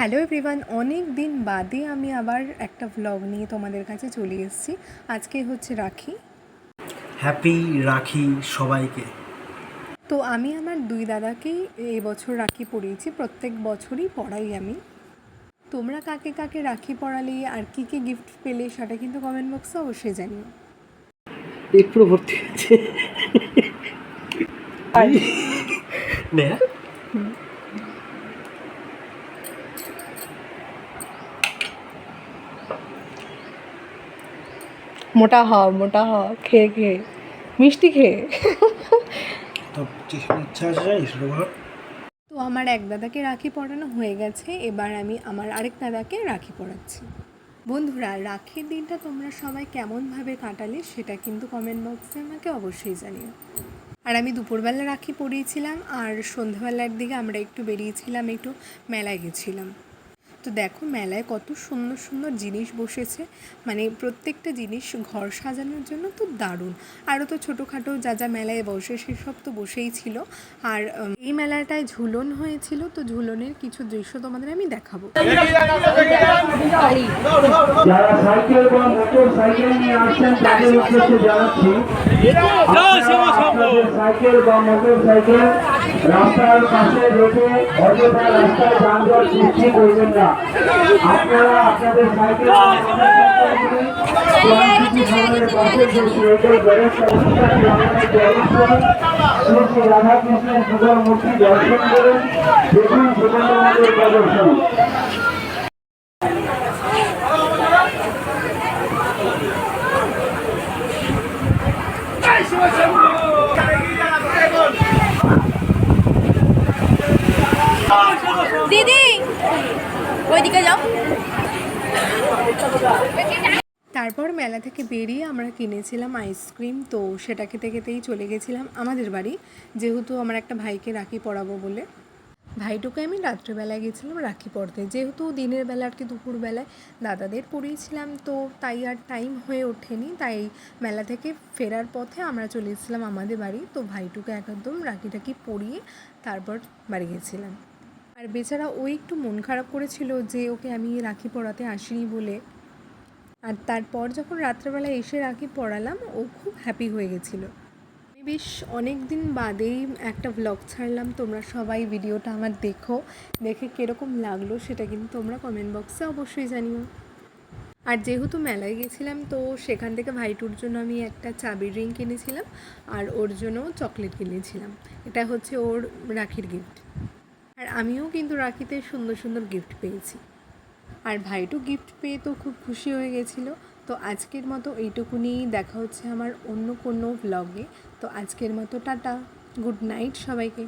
Hello everyone, অনেক দিন বাদে আমি আবার একটা ভ্লগ নিয়ে তোমাদের কাছে চলে এসেছি। আজকে হচ্ছে রাখি। হ্যাপি রাখি সবাইকে। তো আমি আমার দুই দাদাকেই এবছর রাখি পরিয়েছি, প্রত্যেক বছরই পড়াই আমি। তোমরা কাকে কাকে রাখি পড়ালে আর কী কী গিফট পেলে সেটা কিন্তু কমেন্ট বক্সে অবশ্যই জানিও। পেট পুরো ভর্তি হয়েছে। মোটা হ খেয়ে খেয়ে মিষ্টি খেয়ে। তো ইচ্ছা আছে তো আমার এক দাদাকে রাখি পরানো হয়ে গেছে, এবার আমি আমার আরেক দাদাকে রাখি পরাচ্ছি। বন্ধুরা, রাখির দিনটা তোমরা সবাই কেমনভাবে কাটালে সেটা কিন্তু কমেন্ট বক্সে আমাকে অবশ্যই জানিও। আর আমি দুপুরবেলা রাখি পরিয়েছিলাম, আর সন্ধ্যাবেলার দিকে আমরা একটু বেরিয়েছিলাম, একটু মেলায় গেছিলাম। তো দেখো মেলায় কত সুন্দর সুন্দর জিনিস বসেছে, মানে প্রত্যেকটা জিনিস ঘর সাজানোর জন্য তো দারুণ। আরও তো ছোটোখাটো যা যা মেলায় বসে সেসব তো বসেই ছিল। আর এই মেলাটায় ঝুলন হয়েছিল, তো ঝুলনের কিছু দৃশ্য তোমাদের আমি দেখাবো। যারা সাইকেল বা মোটর সাইকেল নিয়ে আসছেন তাদের উদ্দেশ্যে জানাচ্ছি, আপনাদের সাইকেল বা মোটর সাইকেল রাস্তার পাশে রেখে অযথা রাস্তায় যানজট সৃষ্টি করবেন না। আপনারা আপনাদের সাইকেল রাধাকৃষ্ণের যুগল মূর্তি দর্শন করেন। দেখুন জীবনের প্রদর্শন। দিদি ওইদিকে যাও। তারপর মেলা থেকে বেরিয়ে আমরা কিনেছিলাম আইসক্রিম, তো সেটা খেতে খেতেই চলে গেছিলাম আমাদের বাড়ি, যেহেতু আমার একটা ভাইকে রাখি পরাবো বলে। ভাইটুকে আমি রাত্রেবেলায় গেছিলাম রাখি পরতে, যেহেতু দিনের বেলা আর কি দুপুরবেলায় দাদাদের পরিয়েছিলাম, তো তাই আর টাইম হয়ে ওঠেনি। তাই মেলা থেকে ফেরার পথে আমরা চলে এসেছিলাম আমাদের বাড়ি। তো ভাইটুকে একদম রাখিটাকি পরিয়ে তারপর বাড়ি গেছিলাম। আর বেচারা ও একটু মন খারাপ করেছিল যে ওকে আমি রাখি পরাতে আসিনি বলে। আর তারপর যখন রাত্রেবেলা এসে রাখি পরালাম, ও খুব হ্যাপি হয়ে গেছিলো। আমি বেশ অনেক দিন বাদেই একটা ভ্লগ ছাড়লাম, তোমরা সবাই ভিডিওটা আমার দেখে কীরকম লাগলো সেটা কিন্তু তোমরা কমেন্ট বক্সে অবশ্যই জানিও। আর যেহেতু মেলায় গেছিলাম, তো সেখান থেকে ভাইটুর জন্য আমি একটা চাবির রিং কিনেছিলাম, আর ওর জন্য চকলেট কিনেছিলাম। এটা হচ্ছে ওর রাখির গিফট। আর আমিও কিন্তু রাখিতে সুন্দর সুন্দর গিফট পেয়েছি। আর ভাইটু গিফট পেয়ে তো খুব খুশি হয়ে গেছিলো। তো আজকের মতো এইটুকুনি, দেখা হচ্ছে আমার অন্য কোনো ভ্লগে। তো আজকের মতো টাটা, গুড নাইট সবাইকে।